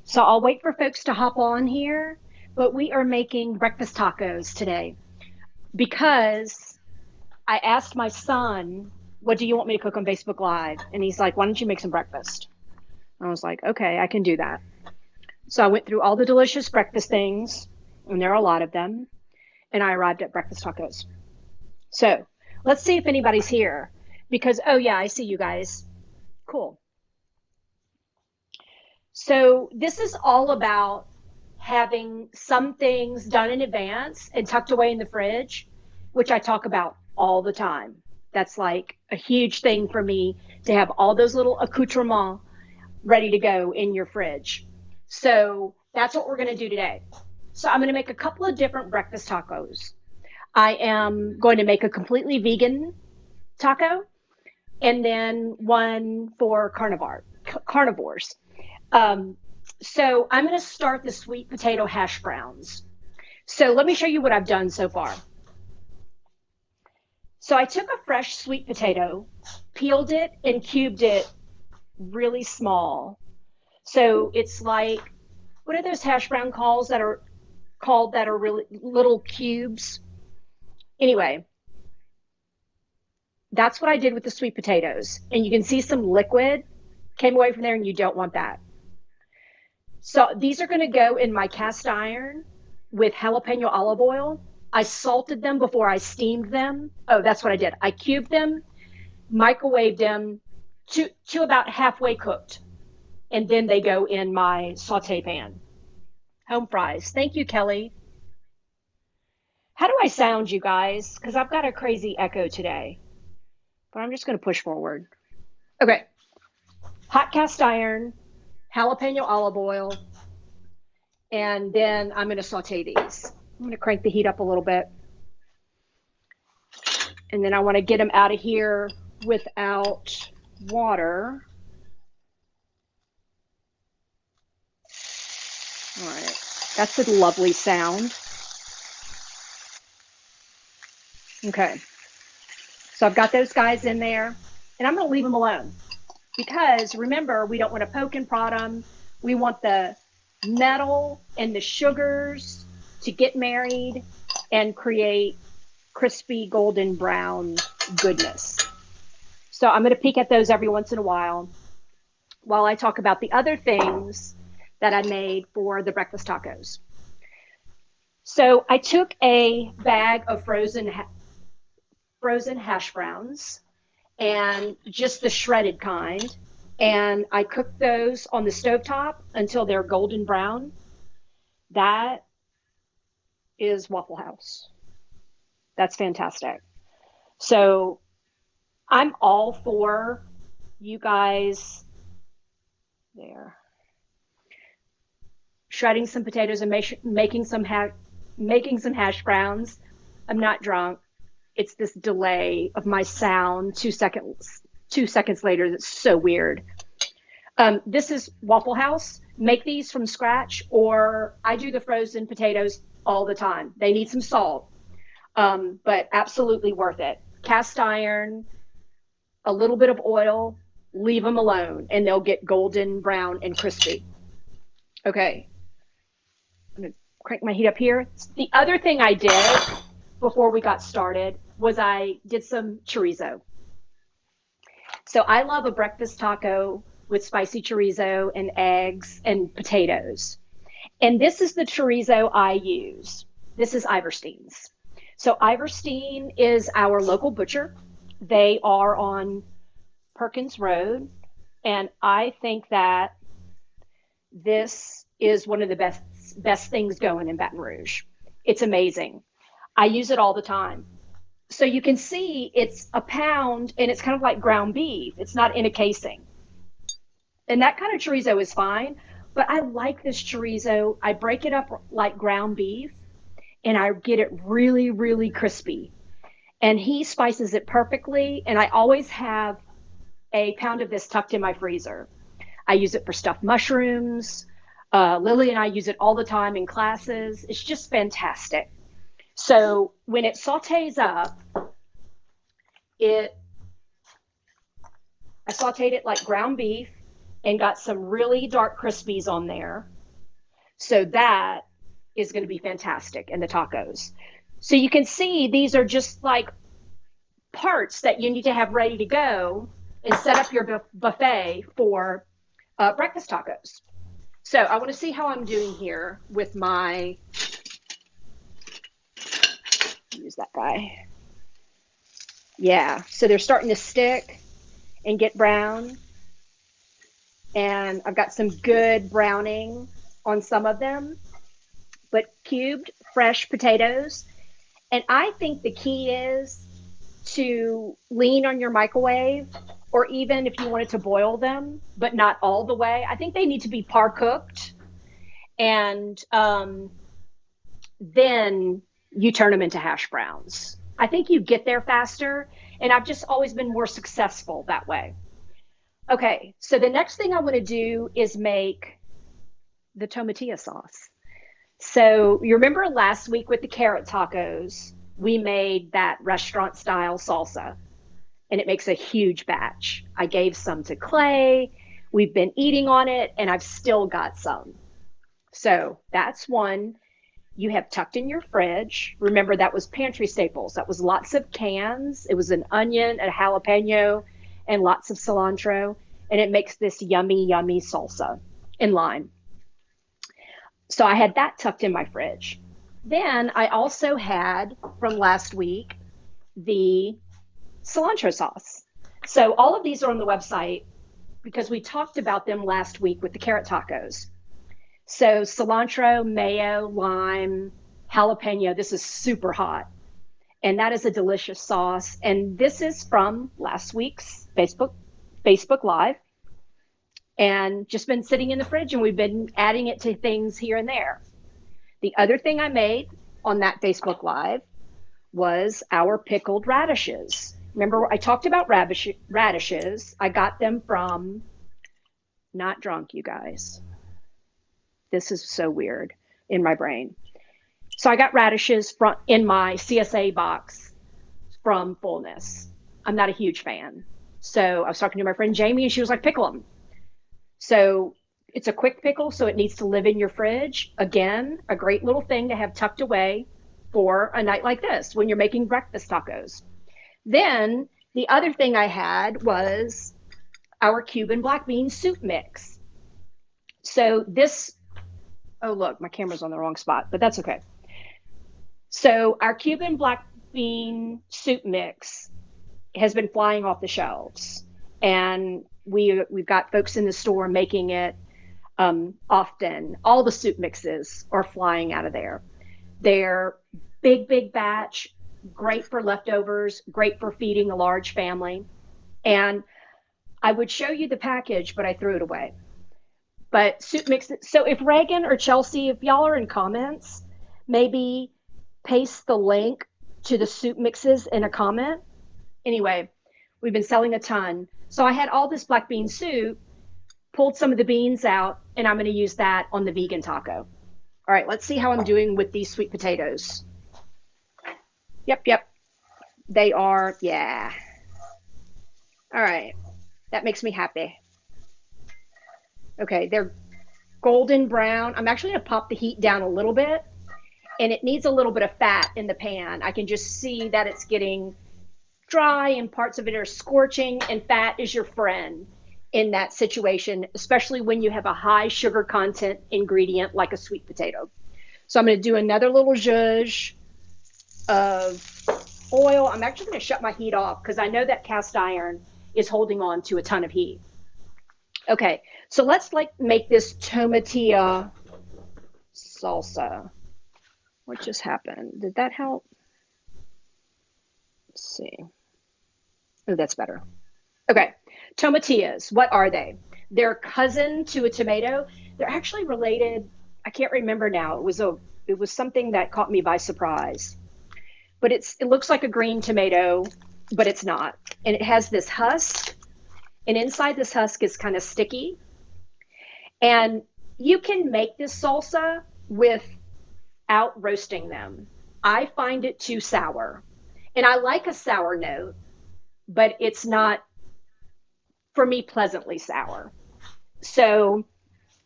So I'll wait for folks to hop on here, but we are making breakfast tacos today because I asked my son, what do you want me to cook on Facebook Live? And he's like, why don't you make some breakfast? I was like, okay, I can do that. So I went through all the delicious breakfast things, and there are a lot of them, and I arrived at breakfast tacos. So let's see if anybody's here because, oh, yeah, I see you guys. Cool. So this is all about having some things done in advance and tucked away in the fridge, which I talk about all the time. That's like a huge thing for me to have all those little accoutrements ready to go in your fridge. So that's what we're going to do today. So I'm going to make a couple of different breakfast tacos. I am going to make a completely vegan taco and then one for carnivores. Um, so I'm going to start the sweet potato hash browns. So let me show you what I've done so far. So I took a fresh sweet potato, peeled it and cubed it really small. So it's like, what are those hash brown calls that are called that are really little cubes? Anyway, that's what I did with the sweet potatoes. And you can see some liquid came away from there, and you don't want that. So these are going to go in my cast iron with jalapeno olive oil. I salted them before I steamed them. Oh, that's what I did. I cubed them, microwaved them to about halfway cooked, and then they go in my saute pan. Home fries. Thank you, Kelly. How do I sound, you guys? Because I've got a crazy echo today, but I'm just going to push forward. Okay. Hot cast iron, jalapeno olive oil, and then I'm going to saute these. I'm going to crank the heat up a little bit. And then I want to get them out of here without water. All right. That's a lovely sound. Okay. So I've got those guys in there, and I'm going to leave them alone because remember, we don't want to poke and prod them. We want the metal and the sugars to get married and create crispy golden brown goodness. So I'm going to peek at those every once in a while I talk about the other things that I made for the breakfast tacos. So I took a bag of frozen hash browns and just the shredded kind. And I cooked those on the stovetop until they're golden brown. That is Waffle House. That's fantastic. So I'm all for you guys there shredding some potatoes and making some hash browns. I'm not drunk. It's this delay of my sound 2 seconds later that's so weird. This is Waffle House. Make these from scratch, or I do the frozen potatoes all the time. They need some salt, but absolutely worth it. Cast iron, a little bit of oil, leave them alone, and they'll get golden brown and crispy. Okay, I'm going to crank my heat up here. The other thing I did before we got started was I did some chorizo. So I love a breakfast taco with spicy chorizo and eggs and potatoes. And this is the chorizo I use. This is Iverstein's. So Iverstein is our local butcher. They are on Perkins Road. And I think that this is one of the best things going in Baton Rouge. It's amazing. I use it all the time. So you can see it's a pound and it's kind of like ground beef. It's not in a casing. And that kind of chorizo is fine, but I like this chorizo. I break it up like ground beef and I get it really, really crispy. And he spices it perfectly. And I always have a pound of this tucked in my freezer. I use it for stuffed mushrooms. Lily and I use it all the time in classes. It's just fantastic. So when it sautés up, I sautéed it like ground beef and got some really dark crispies on there. So that is going to be fantastic in the tacos. So you can see these are just like parts that you need to have ready to go and set up your buffet for breakfast tacos. So I want to see how I'm doing here with my, use that guy. Yeah, so they're starting to stick and get brown. And I've got some good browning on some of them, but cubed fresh potatoes. And I think the key is to lean on your microwave, or even if you wanted to boil them, but not all the way. I think they need to be par cooked. And then you turn them into hash browns. I think you get there faster. And I've just always been more successful that way. Okay, so the next thing I want to do is make the tomatillo sauce. So you remember last week with the carrot tacos, we made that restaurant style salsa, and it makes a huge batch. I gave some to Clay. We've been eating on it, and I've still got some. So that's one you have tucked in your fridge. Remember, that was pantry staples. That was lots of cans. It was an onion, a jalapeno, and lots of cilantro. And it makes this yummy, yummy salsa in lime. So I had that tucked in my fridge. Then I also had from last week the cilantro sauce. So all of these are on the website because we talked about them last week with the carrot tacos. So cilantro, mayo, lime, jalapeno. This is super hot. And that is a delicious sauce. And this is from last week's Facebook Live. And just been sitting in the fridge, and we've been adding it to things here and there. The other thing I made on that Facebook Live was our pickled radishes. Remember, I talked about radishes. I got them from Not Drunk, you guys. This is so weird in my brain. So I got radishes from in my CSA box from Fullness. I'm not a huge fan. So I was talking to my friend Jamie, and she was like, pickle them. So it's a quick pickle, so it needs to live in your fridge. Again, a great little thing to have tucked away for a night like this when you're making breakfast tacos. Then the other thing I had was our Cuban black bean soup mix. So this, oh, look, my camera's on the wrong spot, but that's okay. So our Cuban black bean soup mix has been flying off the shelves. And we've got folks in the store making it often. All the soup mixes are flying out of there. They're big batch, great for leftovers, great for feeding a large family. And I would show you the package, but I threw it away. But soup mixes. So if Reagan or Chelsea, if y'all are in comments, maybe paste the link to the soup mixes in a comment. Anyway, we've been selling a ton. So I had all this black bean soup, pulled some of the beans out, and I'm going to use that on the vegan taco. All right, let's see how I'm doing with these sweet potatoes. Yep. They are, yeah. All right, that makes me happy. Okay, they're golden brown. I'm actually going to pop the heat down a little bit, and it needs a little bit of fat in the pan. I can just see that it's getting dry and parts of it are scorching, and fat is your friend in that situation, especially when you have a high sugar content ingredient like a sweet potato. So I'm going to do another little zhuzh of oil. I'm actually going to shut my heat off because I know that cast iron is holding on to a ton of heat. Okay, so let's make this tomatillo salsa. What just happened? Did that help? Let's see. Oh, that's better. Okay, tomatillas, what are they? They're cousin to a tomato. They're actually related. I can't remember now. It was something that caught me by surprise. But it looks like a green tomato, but it's not. And it has this husk, and inside this husk is kind of sticky. And you can make this salsa without roasting them. I find it too sour. And I like a sour note, but it's not, for me, pleasantly sour. So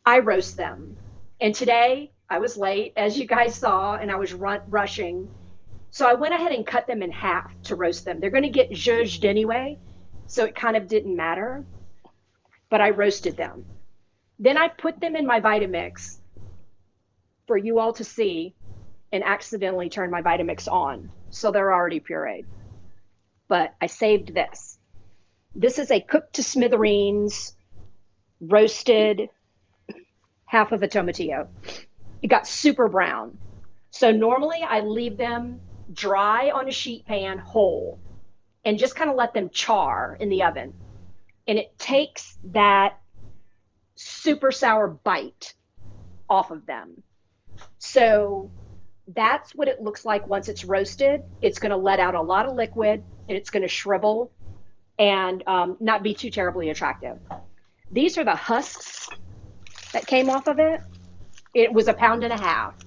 I roast them. And today I was late, as you guys saw, and I was rushing. So I went ahead and cut them in half to roast them. They're going to get zhuzhed anyway, so it kind of didn't matter. But I roasted them. Then I put them in my Vitamix for you all to see and accidentally turned my Vitamix on. So they're already pureed. But I saved this. This is a cooked to smithereens, roasted half of a tomatillo. It got super brown. So normally I leave them dry on a sheet pan whole and just kind of let them char in the oven. And it takes that super sour bite off of them. So that's what it looks like once it's roasted. It's going to let out a lot of liquid and it's going to shrivel and not be too terribly attractive. These are the husks that came off of it. It was 1.5 pounds.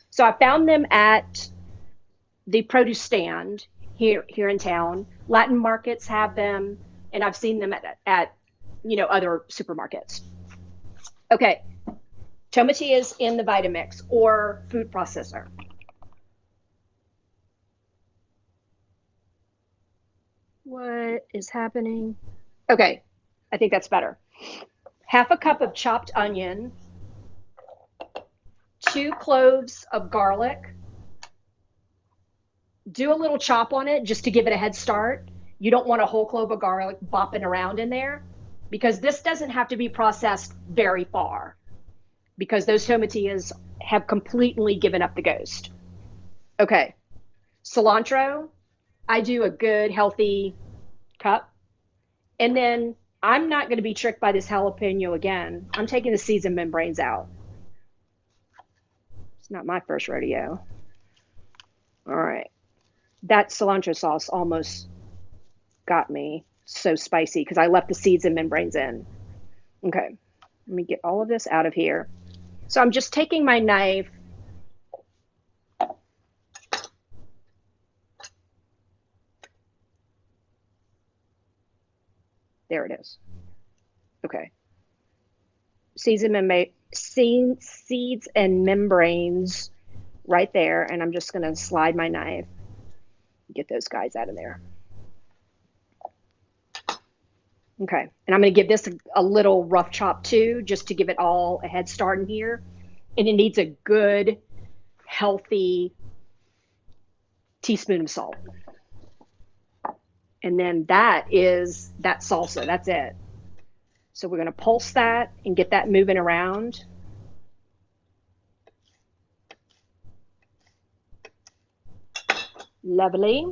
So I found them at the produce stand here in town. Latin markets have them, and I've seen them at other supermarkets. Okay, tomatillos in the Vitamix or food processor. What is happening? Okay, I think that's better. 1/2 cup of chopped onion, 2 cloves of garlic. Do a little chop on it just to give it a head start. You don't want a whole clove of garlic bopping around in there because this doesn't have to be processed very far because those tomatillas have completely given up the ghost. Okay, cilantro. I do a good healthy cup. And then I'm not going to be tricked by this jalapeno again. I'm taking the seeds and membranes out. It's not my first rodeo. All right. That cilantro sauce almost got me so spicy because I left the seeds and membranes in. Okay. Let me get all of this out of here. So I'm just taking my knife. There it is. Okay. Seeds and membranes right there. And I'm just going to slide my knife, get those guys out of there. Okay. And I'm going to give this a little rough chop too, just to give it all a head start in here. And it needs a good, healthy teaspoon of salt. And then that is that salsa. That's it. So we're going to pulse that and get that moving around. Lovely.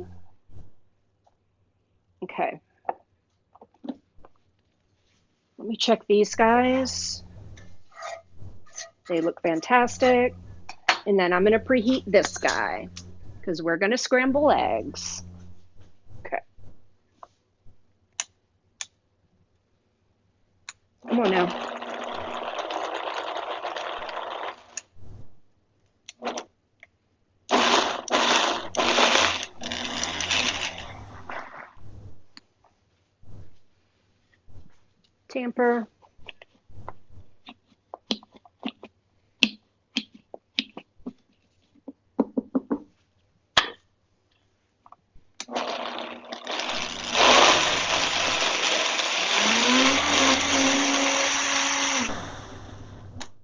Okay. Let me check these guys. They look fantastic. And then I'm going to preheat this guy because we're going to scramble eggs. Okay. Come on now. Tamper.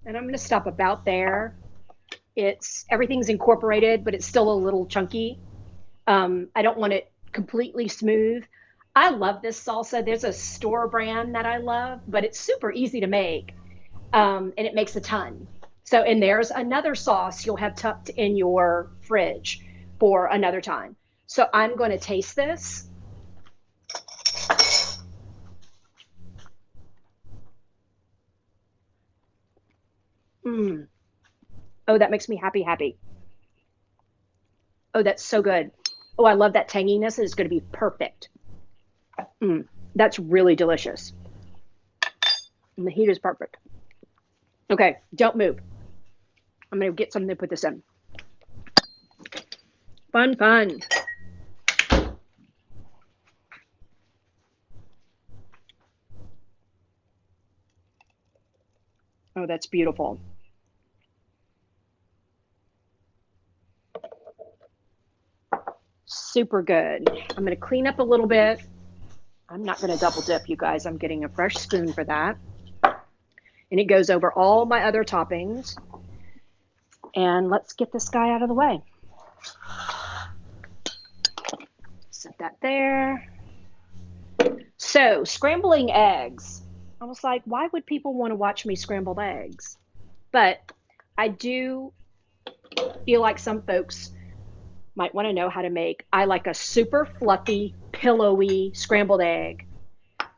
And I'm going to stop about there. Everything's incorporated, but it's still a little chunky. I don't want it completely smooth. I love this salsa. There's a store brand that I love, but it's super easy to make, and it makes a ton. So, and there's another sauce you'll have tucked in your fridge for another time. So I'm going to taste this. Oh, that makes me happy. Oh, that's so good. Oh, I love that tanginess. It's going to be perfect. That's really delicious. And the heat is perfect. Okay, don't move. I'm going to get something to put this in. Fun. Oh, that's beautiful. Super good. I'm going to clean up a little bit. I'm not going to double dip, you guys. I'm getting a fresh spoon for that. And it goes over all my other toppings. And let's get this guy out of the way. Set that there. So, scrambling eggs. I was like, why would people want to watch me scramble eggs? But I do feel like some folks might want to know how to make. I like a super fluffy, pillowy scrambled egg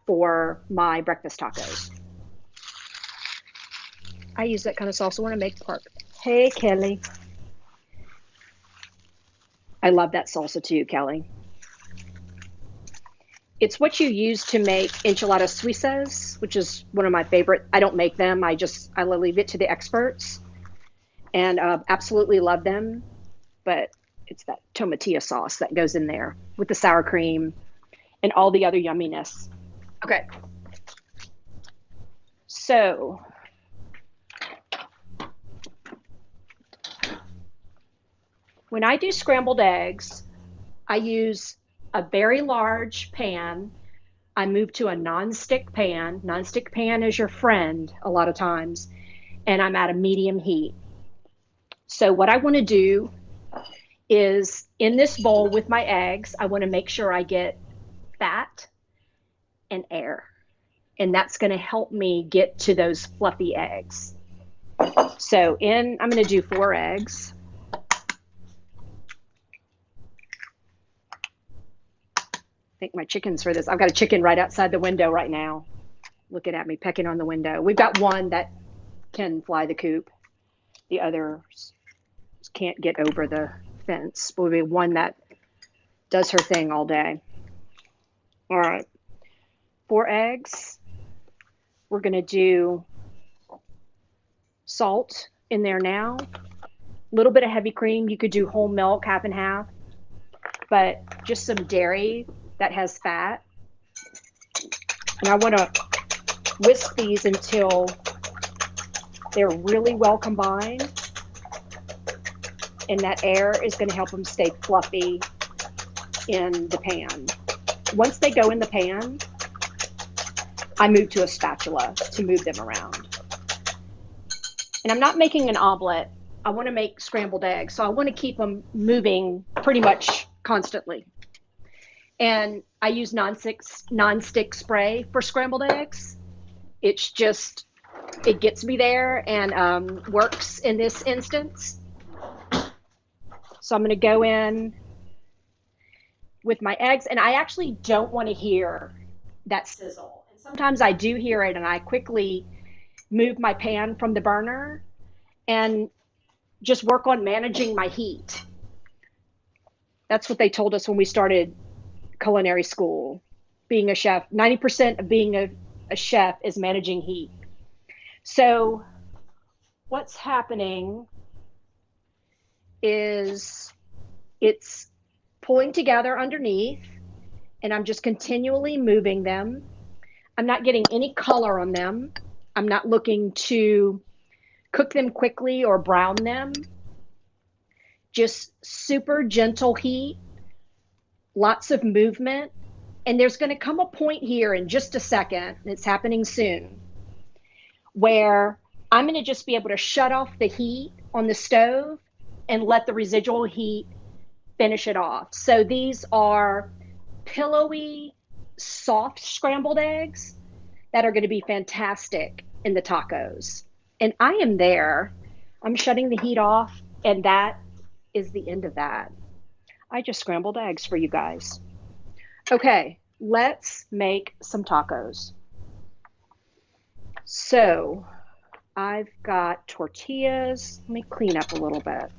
for my breakfast tacos. I use that kind of salsa when I make pork. Hey, Kelly. I love that salsa too, Kelly. It's what you use to make enchiladas suizas, which is one of my favorite. I don't make them. I leave it to the experts, and absolutely love them. But it's that tomatillo sauce that goes in there with the sour cream and all the other yumminess. Okay. So when I do scrambled eggs, I use a very large pan. I move to a nonstick pan. Nonstick pan is your friend a lot of times, and I'm at a medium heat. So what I want to do is in this bowl with my eggs, I want to make sure I get fat and air. And that's going to help me get to those fluffy eggs. So I'm going to do 4 eggs. I think my chicken's for this. I've got a chicken right outside the window right now, looking at me, pecking on the window. We've got one that can fly the coop. The others can't get over the fence. But we have one that does her thing all day. All right. 4 eggs. We're going to do salt in there now. A little bit of heavy cream. You could do whole milk, half and half. But just some dairy that has fat. And I want to whisk these until they're really well combined. And that air is going to help them stay fluffy in the pan. Once they go in the pan, I move to a spatula to move them around. And I'm not making an omelet. I want to make scrambled eggs. So I want to keep them moving pretty much constantly. And I use non-stick spray for scrambled eggs. It's just, it gets me there and works in this instance. So I'm going to go in with my eggs. And I actually don't want to hear that sizzle. And sometimes I do hear it, and I quickly move my pan from the burner and just work on managing my heat. That's what they told us when we started culinary school. Being a chef, 90% of being a chef is managing heat. So what's happening is it's pulling together underneath, and I'm just continually moving them. I'm not getting any color on them. I'm not looking to cook them quickly or brown them. Just super gentle heat, lots of movement. And there's going to come a point here in just a second, and it's happening soon, where I'm going to just be able to shut off the heat on the stove and let the residual heat finish it off. So these are pillowy, soft scrambled eggs that are going to be fantastic in the tacos. And I am there. I'm shutting the heat off, and that is the end of that. I just scrambled eggs for you guys. Okay, let's make some tacos. So I've got tortillas. Let me clean up a little bit.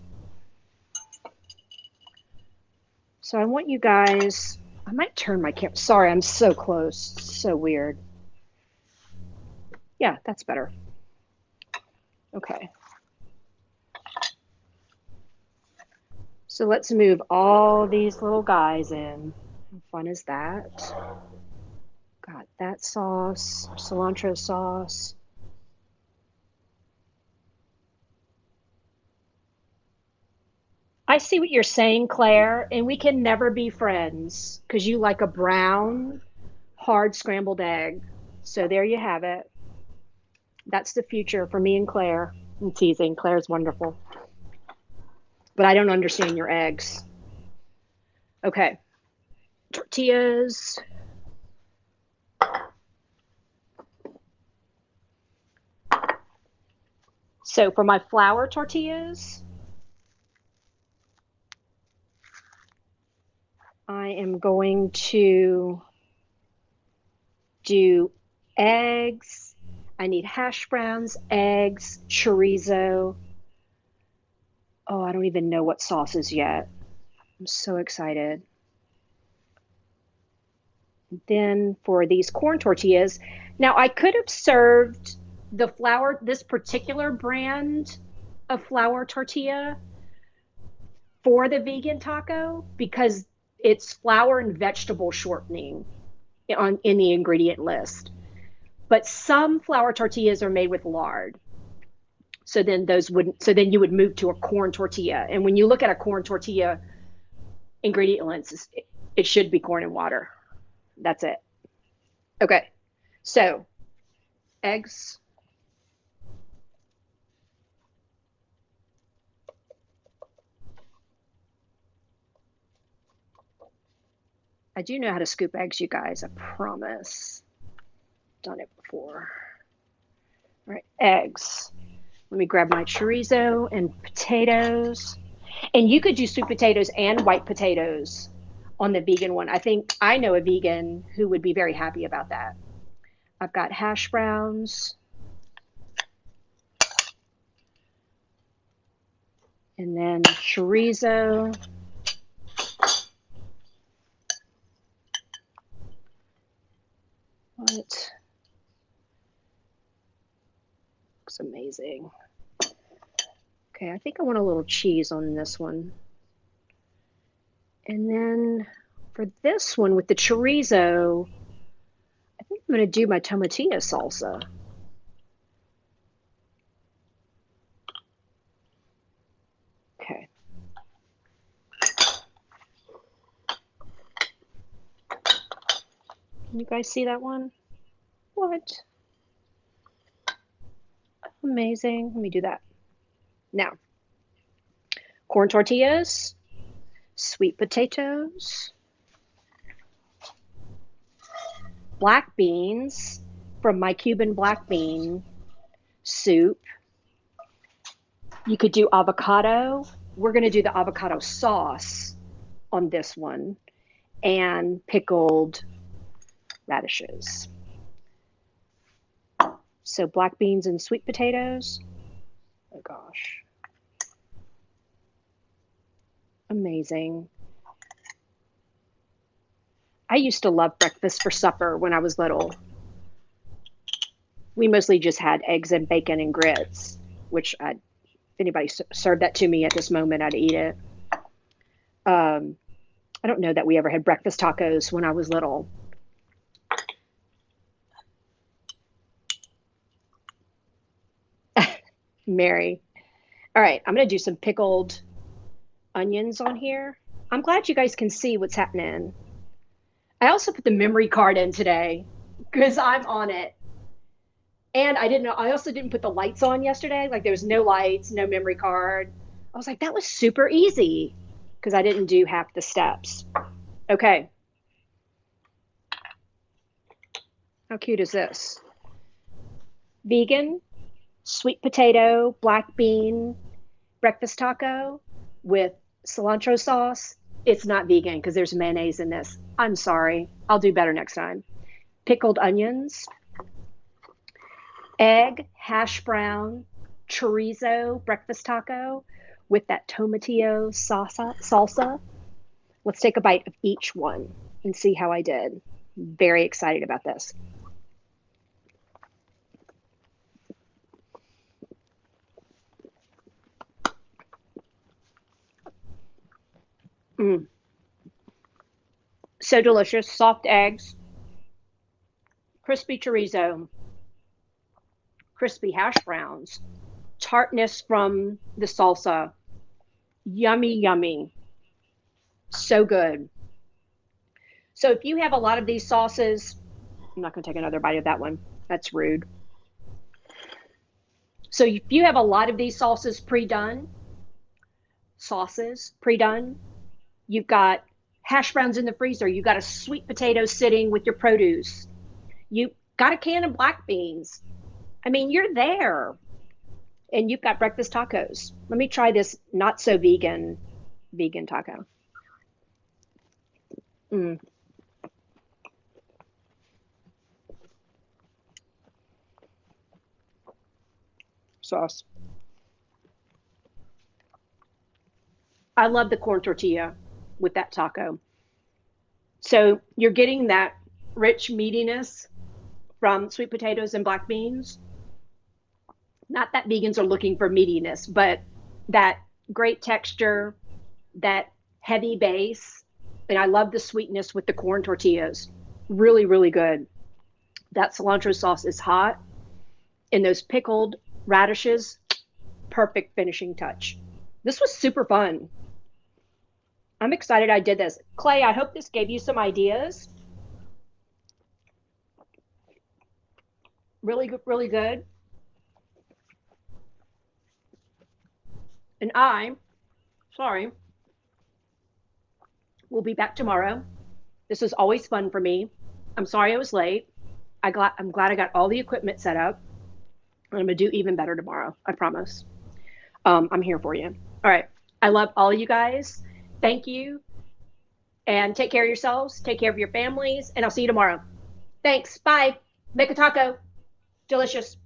So I want you guys, I might turn my camera. Sorry, I'm so close. So weird. Yeah, that's better. Okay. So let's move all these little guys in. How fun is that? Got that sauce, cilantro sauce. I see what you're saying, Claire, and we can never be friends because you like a brown, hard scrambled egg. So there you have it. That's the future for me and Claire. I'm teasing. Claire's wonderful. But I don't understand your eggs. Okay. Tortillas. So for my flour tortillas, I am going to do eggs. I need hash browns, eggs, chorizo. Oh, I don't even know what sauces yet. I'm so excited. Then for these corn tortillas, now I could have served the flour, this particular brand of flour tortilla for the vegan taco because it's flour and vegetable shortening in the ingredient list. But some flour tortillas are made with lard. So then you would move to a corn tortilla. And when you look at a corn tortilla ingredient list, it should be corn and water. That's it. Okay. So, eggs. I do know how to scoop eggs, you guys. I promise. Done it before. All right, eggs. Let me grab my chorizo and potatoes. And you could do sweet potatoes and white potatoes on the vegan one. I think I know a vegan who would be very happy about that. I've got hash browns. And then chorizo. What? Looks amazing. Okay, I think I want a little cheese on this one. And then for this one with the chorizo, I think I'm going to do my tomatillo salsa. Okay. Can you guys see that one? What? Amazing. Let me do that. Now, corn tortillas, sweet potatoes, black beans from my Cuban black bean soup. You could do avocado. We're going to do the avocado sauce on this one, and pickled radishes. So black beans and sweet potatoes. Oh gosh. Amazing. I used to love breakfast for supper when I was little. We mostly just had eggs and bacon and grits, which if anybody served that to me at this moment, I'd eat it. I don't know that we ever had breakfast tacos when I was little. Mary. All right, I'm going to do some pickled onions on here. I'm glad you guys can see what's happening. I also put the memory card in today because I'm on it. And I also didn't put the lights on yesterday. Like there was no lights, no memory card. I was like, that was super easy because I didn't do half the steps. Okay. How cute is this? Vegan, sweet potato, black bean, breakfast taco with cilantro sauce. It's not vegan because there's mayonnaise in this. I'm sorry. I'll do better next time. Pickled onions, egg, hash brown, chorizo, breakfast taco with that tomatillo salsa. Let's take a bite of each one and see how I did. Very excited about this. Mm. So delicious. Soft eggs, crispy chorizo, crispy hash browns, tartness from the salsa, Yummy, yummy. So good. So if you have a lot of these sauces, I'm not going to take another bite of that one. That's rude. So if you have a lot of these sauces pre-done, you've got hash browns in the freezer, you've got a sweet potato sitting with your produce, you got a can of black beans. I mean, you're there. And you've got breakfast tacos. Let me try this not so vegan taco. Mm, sauce. I love the corn tortilla with that taco. So you're getting that rich meatiness from sweet potatoes and black beans. Not that vegans are looking for meatiness, but that great texture, that heavy base. And I love the sweetness with the corn tortillas. Really, really good. That cilantro sauce is hot. And those pickled radishes, perfect finishing touch. This was super fun. I'm excited I did this. Clay, I hope this gave you some ideas. Really good, really good. And sorry, will be back tomorrow. This is always fun for me. I'm sorry I was late. I'm glad I got all the equipment set up. And I'm gonna do even better tomorrow. I promise. I'm here for you. All right. I love all of you guys. Thank you. And take care of yourselves. Take care of your families. And I'll see you tomorrow. Thanks. Bye. Make a taco. Delicious.